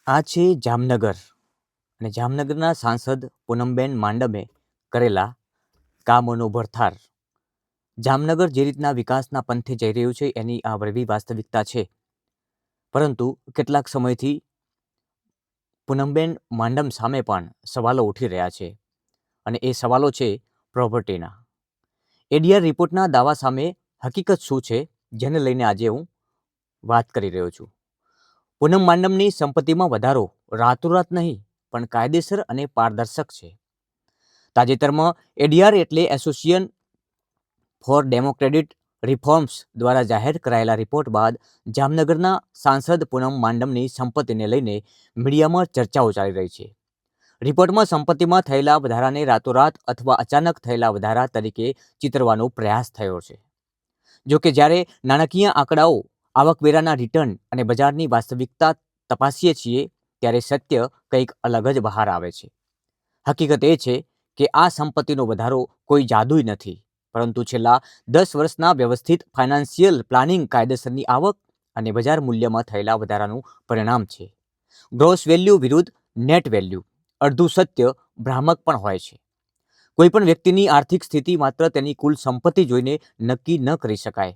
આ છે જામનગર અને જામનગરના સાંસદ પૂનમબેન માંડમે કરેલા કામોનો ભરથાર. જામનગર જે રીતના વિકાસના પંથે જઈ રહ્યું છે એની આ વળવી વાસ્તવિકતા છે. પરંતુ કેટલાક સમયથી પૂનમબેન માંડમ સામે પણ સવાલો ઉઠી રહ્યા છે અને એ સવાલો છે પ્રોપર્ટીના. એડીઆર રિપોર્ટના દાવા સામે હકીકત શું છે જેને લઈને આજે હું વાત કરી રહ્યો છું. પૂનમ માંડમની સંપત્તિમાં વધારો રાતોરાત નહીં પણ કાયદેસર અને પારદર્શક છે. તાજેતરમાં એડીઆર એટલે એસોસિએશન ફોર ડેમોક્રેટિક રિફોર્મ્સ દ્વારા જાહેર કરાયેલા રિપોર્ટ બાદ જામનગરના સાંસદ પૂનમ માંડમની સંપત્તિને લઈને મીડિયામાં ચર્ચાઓ ચાલી રહી છે. રિપોર્ટમાં સંપત્તિમાં થયેલા વધારાને રાતોરાત અથવા અચાનક થયેલા વધારા તરીકે ચિતરવાનો પ્રયાસ થયો છે. જોકે જ્યારે નાણાકીય આંકડાઓ, આવકવેરાના રિટર્ન અને બજારની વાસ્તવિકતા તપાસીએ છીએ ત્યારે સત્ય કંઈક અલગ જ બહાર આવે છે. હકીકત એ છે કે આ સંપત્તિનો વધારો કોઈ જાદુઈ નથી, પરંતુ છેલ્લા 10 વર્ષના વ્યવસ્થિત ફાઇનાન્શિયલ પ્લાનિંગ, કાયદેસરની આવક અને બજાર મૂલ્યમાં થયેલા વધારાનું પરિણામ છે. ગ્રોસ વેલ્યુ વિરુદ્ધ નેટ વેલ્યુ. અડધું સત્ય ભ્રામક પણ હોય છે. કોઈપણ વ્યક્તિની આર્થિક સ્થિતિ માત્ર તેની કુલ સંપત્તિ જોઈને નક્કી ન કરી શકાય.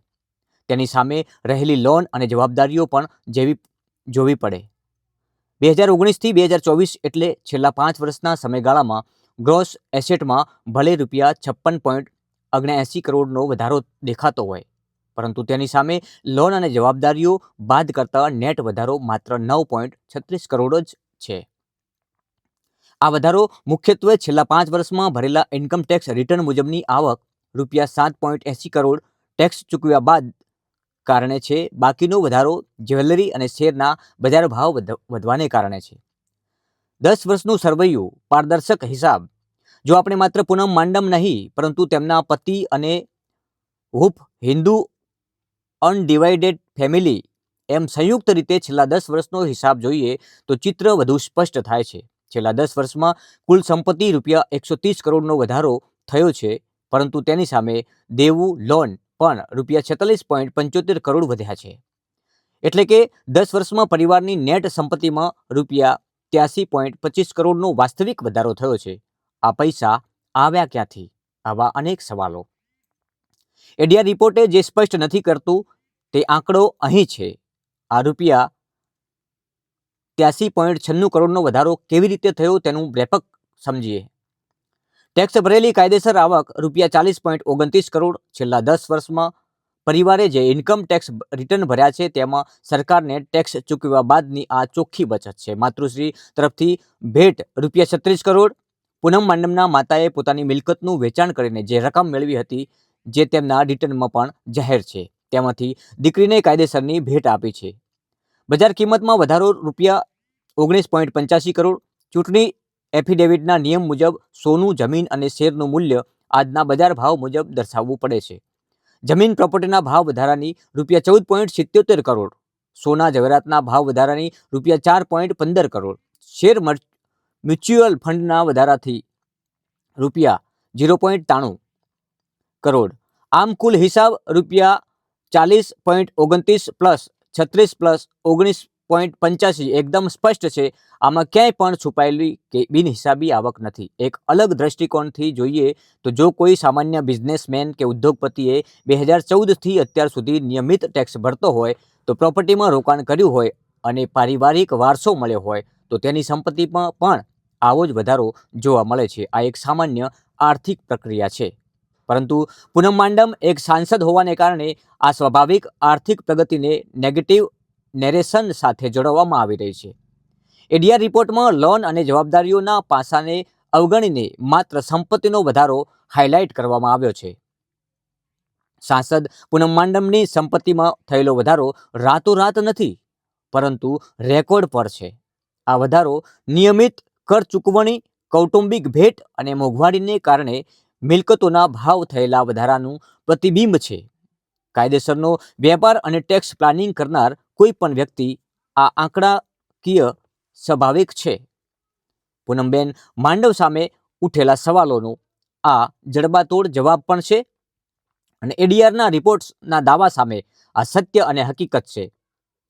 તેની સામે રહેલી લોન અને જવાબદારીઓ પણ જોવી પડે. 2019થી 2024 એટલે છેલ્લા 5 વર્ષના સમયગાળામાં ગ્રોસ એસેટમાં ભલે ₹56.79 કરોડનો વધારો દેખાતો હોય, પરંતુ તેની સામે લોન અને જવાબદારીઓ બાદ કરતા નેટ વધારો માત્ર 9.36 કરોડ જ છે. આ વધારો મુખ્યત્વે છેલ્લા 5 વર્ષમાં ભરેલા ઇન્કમ ટેક્સ રિટર્ન મુજબની આવક ₹7.80 કરોડ ટેક્સ ચૂકવ્યા બાદ કારણે છે. બાકીનો વધારો જ્વેલરી અને શેરના બજાર ભાવ વધવાને કારણે છે. 10 વર્ષનું સરવૈયું, પારદર્શક હિસાબ. જો આપણે માત્ર પૂનમ માંડમ નહીં પરંતુ તેમના પતિ અને હૂફ હિન્દુ અનડિવાઇડેડ ફેમિલી એમ સંયુક્ત રીતે છેલ્લા 10 વર્ષનો હિસાબ જોઈએ તો ચિત્ર વધુ સ્પષ્ટ થાય છે. છેલ્લા 10 વર્ષમાં કુલ સંપત્તિ ₹130 કરોડનો વધારો થયો છે, પરંતુ તેની સામે દેવું, લોન પણ ₹46.75 કરોડ વધ્યા છે. એટલે કે 10 વર્ષમાં પરિવારની નેટ સંપત્તિમાં ₹83.25 કરોડનો વાસ્તવિક વધારો થયો છે. આ પૈસા આવ્યા ક્યાંથી? આવા અનેક સવાલો. એડીઆર રિપોર્ટે જે સ્પષ્ટ નથી કરતું તે આંકડો અહીં છે. આ ₹83.96 કરોડનો વધારો કેવી રીતે થયો તેનું વ્યાપક સમજીએ. ટેક્સ ભરેલી કાયદેસર આવક ₹40.29 કરોડ. છેલ્લા 10 વર્ષમાં પરિવારે જે ઇન્કમ ટેક્સ રિટર્ન ભર્યા છે તેમાં સરકારને ટેક્સ ચૂકવ્યા બાદની આ ચોખ્ખી બચત છે. માતૃશ્રી તરફથી ભેટ ₹36 કરોડ. પૂનમ માંડમના માતાએ પોતાની મિલકતનું વેચાણ કરીને જે રકમ મેળવી હતી, જે તેમના રિટર્નમાં પણ જાહેર છે, તેમાંથી દીકરીને કાયદેસરની ભેટ આપી છે. બજાર કિંમતમાં વધારો ₹19.85 કરોડ. ચૂંટણી એફિડેવિટના નિયમ મુજબ સોનું, જમીન અને શેરનું મૂલ્ય આજના બજાર ભાવ મુજબ દર્શાવવું પડે છે. જમીન પ્રોપર્ટીના ભાવ વધારાની ₹14.77 કરોડ. સોના જવેરાતના ભાવ વધારાની ₹4.15 કરોડ. શેર મ્યુચ્યુઅલ ફંડના વધારાથી ₹0.93 કરોડ. આમ કુલ હિસાબ ₹40.29 પ્લસ 36 પ્લસ 19.85 એકદમ સ્પષ્ટ છે. આમાં ક્યાંય પણ છુપાયેલી કે બિનહિસાબી આવક નથી. એક અલગ દ્રષ્ટિકોણથી જોઈએ તો જો કોઈ સામાન્ય બિઝનેસમેન કે ઉદ્યોગપતિએ 2014થી અત્યાર સુધી નિયમિત ટેક્સ ભરતો હોય, તો પ્રોપર્ટીમાં રોકાણ કર્યું હોય અને પારિવારિક વારસો મળ્યો હોય તો તેની સંપત્તિમાં પણ આવો જ વધારો જોવા મળે છે. આ એક સામાન્ય આર્થિક પ્રક્રિયા છે. પરંતુ પૂનમ માંડમ એક સાંસદ હોવાને કારણે આ સ્વાભાવિક આર્થિક પ્રગતિને નેગેટિવ નેરેશન સાથે જોડવામાં આવી રહી છે. એડીઆર રિપોર્ટમાં લોન અને જવાબદારીઓના પાસાને અવગણીને માત્ર સંપત્તિનો વધારો હાઇલાઇટ કરવામાં આવ્યો છે. સાંસદ પૂનમ માંડમની સંપત્તિમાં થયેલો વધારો રાતોરાત નથી, પરંતુ રેકોર્ડ પર છે. આ વધારો નિયમિત કર ચૂકવણી, કૌટુંબિક ભેટ અને મોંઘવારીને કારણે મિલકતોના ભાવ થયેલા વધારાનું પ્રતિબિંબ છે. કાયદેસરનો વેપાર અને ટેક્સ પ્લાનિંગ કરનાર કોઈ પણ વ્યક્તિ આ આંકડાકીય સ્વાભાવિક છે. પૂનમબેન માંડવ સામે ઉઠેલા સવાલોનો આ જડબાતોડ જવાબ પણ છે અને એડીઆરના રિપોર્ટ્સના દાવા સામે આ સત્ય અને હકીકત છે.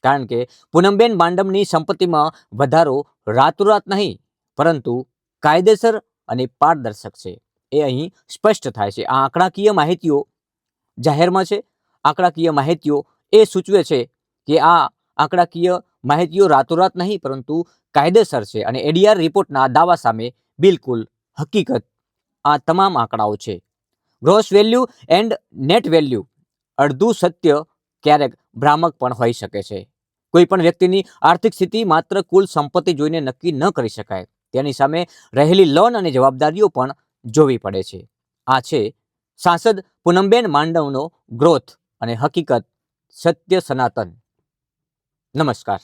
કારણ કે પૂનમબેન માંડમની સંપત્તિમાં વધારો રાતોરાત નહીં, પરંતુ કાયદેસર અને પારદર્શક છે, એ અહીં સ્પષ્ટ થાય છે. આ આંકડાકીય માહિતીઓ જાહેરમાં છે. આંકડાકીય માહિતીઓ એ સૂચવે છે કે આ આંકડાકીય માહિતીઓ રાતોરાત નહીં, પરંતુ કાયદેસર છે અને એડીઆર રિપોર્ટના દાવા સામે બિલકુલ હકીકત આ તમામ આંકડાઓ છે. Gross value and net value, અડધું સત્ય ક્યારેક ભ્રામક પણ હોઈ શકે છે. કોઈ પણ વ્યક્તિની આર્થિક સ્થિતિ માત્ર કુલ સંપત્તિ જોઈને નક્કી ન કરી શકાય. તેની સામે રહેલી લોન અને જવાબદારીઓ પણ જોવી પડે છે. આ છે સાંસદ પૂનમબેન માંડમનો ગ્રોથ અને હકીકત, સત્ય સનાતન. નમસ્કાર.